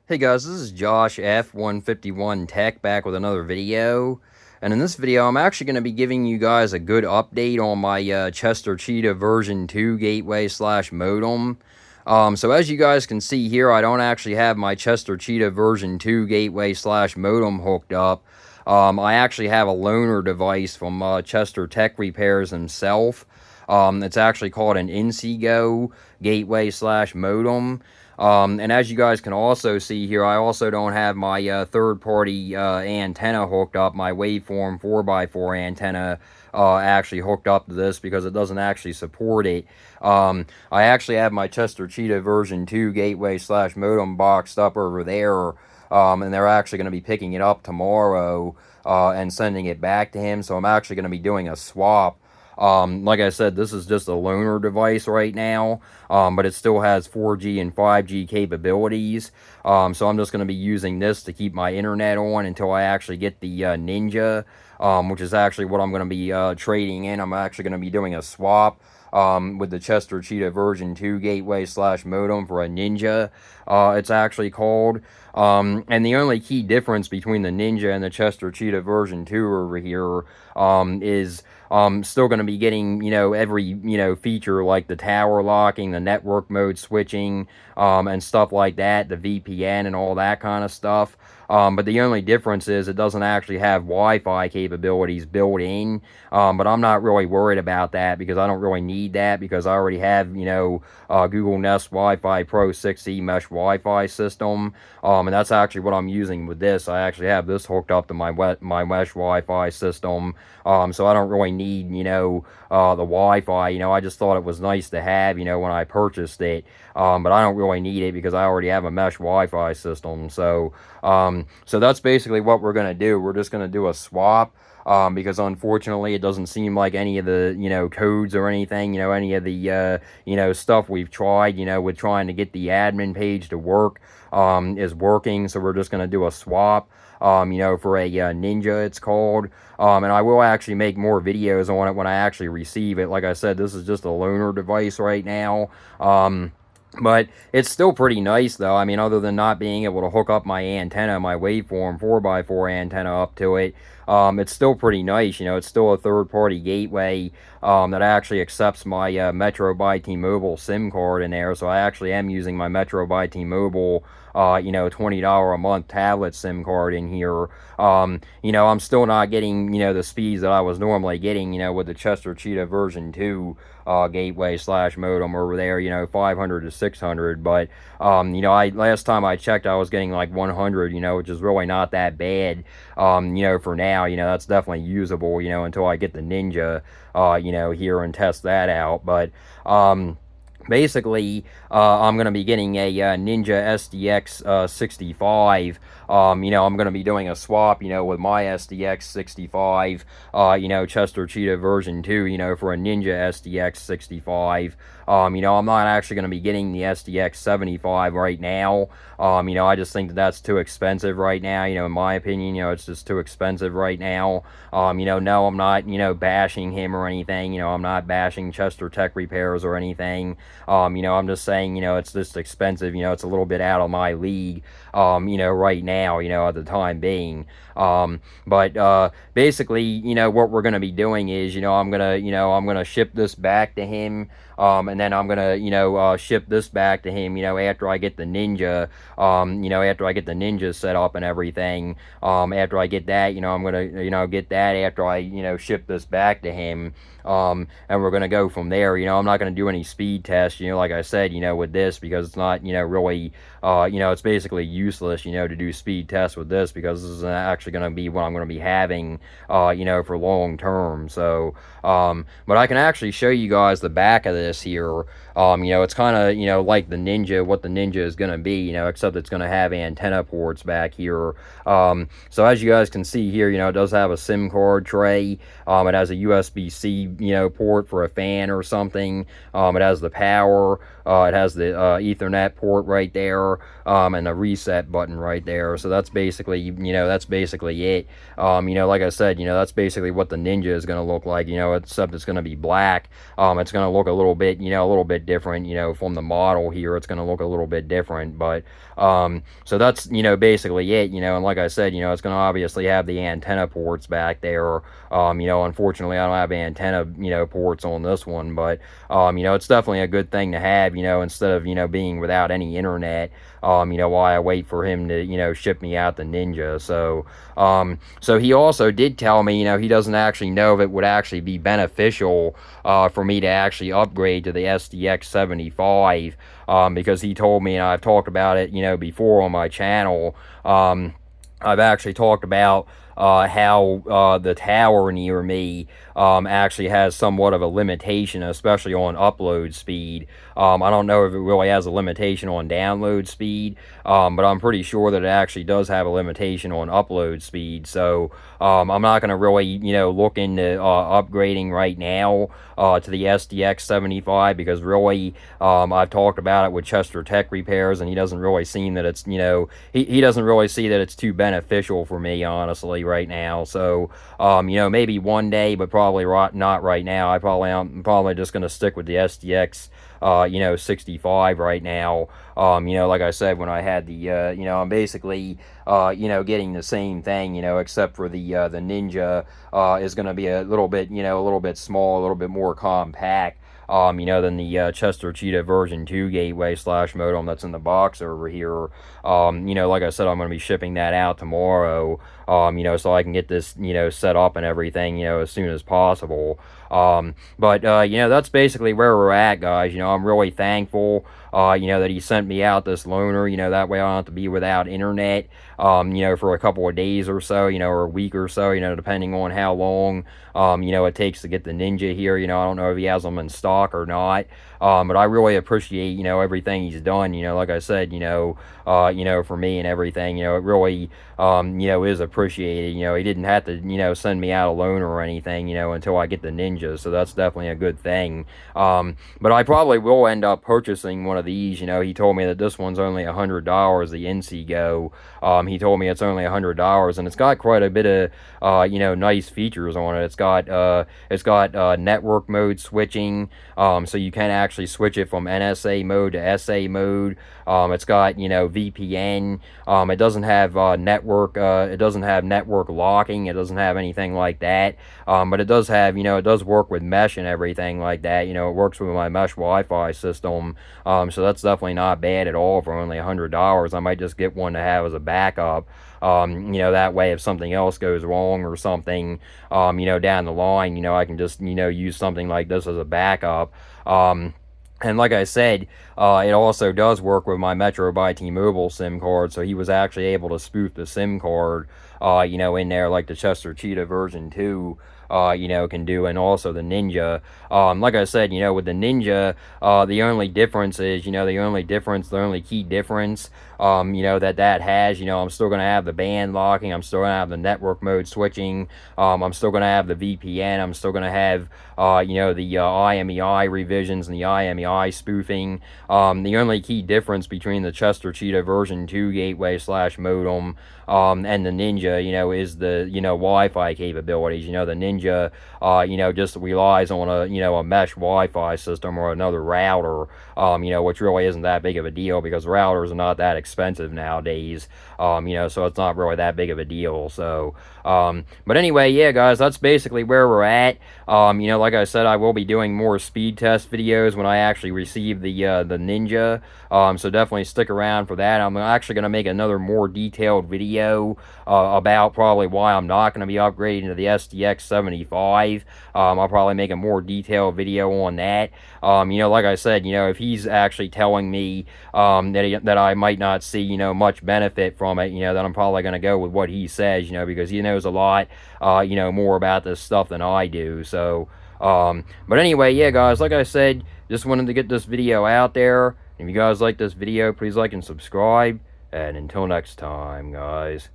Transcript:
Hey guys, this is Josh F151 Tech back with another video. And in this video, I'm actually going to be giving you guys a good update on my Cheetah version 2 gateway slash modem. So as you guys can see here, I don't actually have my Cheetah version 2 gateway slash modem hooked up. I actually have a loaner device from Chester Tech Repairs himself. It's actually called an Inseego gateway slash modem. And as you guys can also see here, I also don't have my third-party antenna hooked up, my waveform 4x4 antenna actually hooked up to this because it doesn't actually support it. I actually have my Cheetah version 2 gateway slash modem boxed up over there, and they're actually going to be picking it up tomorrow and sending it back to him. So I'm actually going to be doing a swap. Like I said, this is just a loaner device right now, but it still has 4G and 5G capabilities. So I'm just going to be using this to keep my internet on until I actually get the Ninja, which is actually what I'm going to be trading in. I'm actually going to be doing a swap with the Cheetah version 2 gateway slash modem for a Ninja, it's actually called. And the only key difference between the Ninja and the Cheetah version 2 over here is still going to be getting, every, feature like the tower locking, the network mode switching, and stuff like that, the VPN and all that kind of stuff. But the only difference is it doesn't actually have Wi-Fi capabilities built in. But I'm not really worried about that because I don't really need that because I already have, Google Nest Wi-Fi Pro 6E mesh Wi-Fi system. And that's actually what I'm using with this. I actually have this hooked up to my mesh Wi-Fi system. So I don't really need, the Wi-Fi. I just thought it was nice to have, when I purchased it. But I don't really need it because I already have a mesh Wi-Fi system. So that's basically what we're going to do. We're just going to do a swap. Because unfortunately it doesn't seem like any of the, codes or anything, any of the, stuff we've tried, with trying to get the admin page to work, is working. So we're just going to do a swap, for a Ninja, it's called. And I will actually make more videos on it when I actually receive it. Like I said, this is just a loaner device right now. But it's still pretty nice, though. I mean, other than not being able to hook up my antenna, my waveform 4x4 antenna up to it, it's still pretty nice. It's still a third-party gateway that actually accepts my Metro by T-Mobile SIM card in there. So I actually am using my Metro by T-Mobile, $20 a month tablet SIM card in here. I'm still not getting, the speeds that I was normally getting, with the Cheetah version 2 gateway slash modem over there, 500 to 600. But, last time I checked, I was getting like 100, which is really not that bad, for now. That's definitely usable, until I get the Ninja, here and test that out. But, basically, I'm going to be getting a Ninja SDX 65. I'm going to be doing a swap, with my SDX 65, Cheetah version 2, for a Ninja SDX 65. I'm not actually going to be getting the SDX 75 right now. I just think that that's too expensive right now, in my opinion, it's just too expensive right now. No, I'm not, bashing him or anything, I'm not bashing Chester Tech Repairs or anything. I'm just saying, it's just expensive, it's a little bit out of my league, right now, at the time being. But basically, what we're going to be doing is, I'm going to ship this back to him. And then I'm gonna, ship this back to him, after I get the Ninja, after I get the Ninja set up and everything. After I get that, I'm gonna, get that after I, ship this back to him. And we're gonna go from there. I'm not gonna do any speed tests, like I said, with this because it's not, really, it's basically useless, to do speed tests with this because this is actually gonna be what I'm gonna be having, for long term. So, but I can actually show you guys the back of this here. It's kind of, like the Ninja, what the Ninja is going to be, except it's going to have antenna ports back here. So as you guys can see here, it does have a SIM card tray. It has a USB-C, port for a fan or something. It has the power. It has the Ethernet port right there, and the reset button right there. So that's basically, that's basically it. Like I said, that's basically what the Ninja is going to look like, except it's going to be black. It's going to look a little little bit, a little bit different, from the model here. It's going to look a little bit different, but so that's, basically it, and like I said, it's going to obviously have the antenna ports back there. Unfortunately, I don't have antenna, ports on this one, but, it's definitely a good thing to have, instead of, being without any internet, while I wait for him to, ship me out the Ninja. So he also did tell me, he doesn't actually know if it would actually be beneficial for me to actually upgrade to the SDX 75, because he told me, and I've talked about it, before on my channel. I've actually talked about how the tower near me actually has somewhat of a limitation, especially on upload speed. I don't know if it really has a limitation on download speed, but I'm pretty sure that it actually does have a limitation on upload speed. So I'm not going to really, look into upgrading right now to the SDX 75, because really I've talked about it with Chester Tech Repairs, and he doesn't really seem that it's, he doesn't really see that it's too beneficial for me, honestly, right now. So maybe one day, but probably not right now. I'm probably just going to stick with the SDX 65 right now. Like I said, when I had the I'm basically getting the same thing, except for the Ninja is going to be a little bit, a little bit small, a little bit more compact, than the Chester Cheetah version 2 gateway / modem that's in the box over here. Like I said, I'm going to be shipping that out tomorrow, so I can get this, set up and everything, as soon as possible. But that's basically where we're at, guys. I'm really thankful, that he sent me out this loaner, that way I don't have to be without internet, for a couple of days or so, or a week or so, depending on how long, it takes to get the Ninja here. I don't know if he has them in stock or not, but I really appreciate, everything he's done, like I said, for me and everything, it really, is appreciated. He didn't have to, send me out a loaner or anything, until I get the Ninja, so that's definitely a good thing. But I probably will end up purchasing one of these. He told me that this one's only $100, the NC Go. He told me it's only $100, and it's got quite a bit of, nice features on it. It's got network mode switching, so you can actually switch it from NSA mode to SA mode. It's got, VPN. It doesn't have network. It doesn't have network locking. It doesn't have anything like that. But it does have, it does work with mesh and everything like that. It works with my mesh Wi-Fi system. So that's definitely not bad at all for only $100. I might just get one to have as a backup. That way if something else goes wrong or something, down the line, I can just, use something like this as a backup. And like I said, it also does work with my Metro by T-Mobile SIM card, so he was actually able to spoof the SIM card, in there like the Chester Cheetah version 2, can do, and also the Ninja. Like I said, with the Ninja, the only difference is, the only key difference, that has, I'm still going to have the band locking, I'm still going to have the network mode switching, I'm still going to have the VPN, I'm still going to have, the IMEI revisions and the IMEI spoofing. The only key difference between the Chester Cheetah version 2 gateway / modem, and the Ninja, is the, Wi-Fi capabilities. The Ninja, just relies on a mesh Wi-Fi system or another router, which really isn't that big of a deal because routers are not that expensive nowadays, so it's not really that big of a deal. So, but anyway, yeah, guys, that's basically where we're at. Like I said, I will be doing more speed test videos when I actually receive the Ninja, so definitely stick around for that. I'm actually going to make another more detailed video about probably why I'm not going to be upgrading to the SDX 75. I'll probably make a more detailed video on that. Like I said, if he's actually telling me that I might not see, much benefit from it, then I'm probably going to go with what he says, because he knows a lot, more about this stuff than I do. So, but anyway, yeah, guys, like I said, just wanted to get this video out there. If you guys like this video, please like and subscribe. And until next time, guys.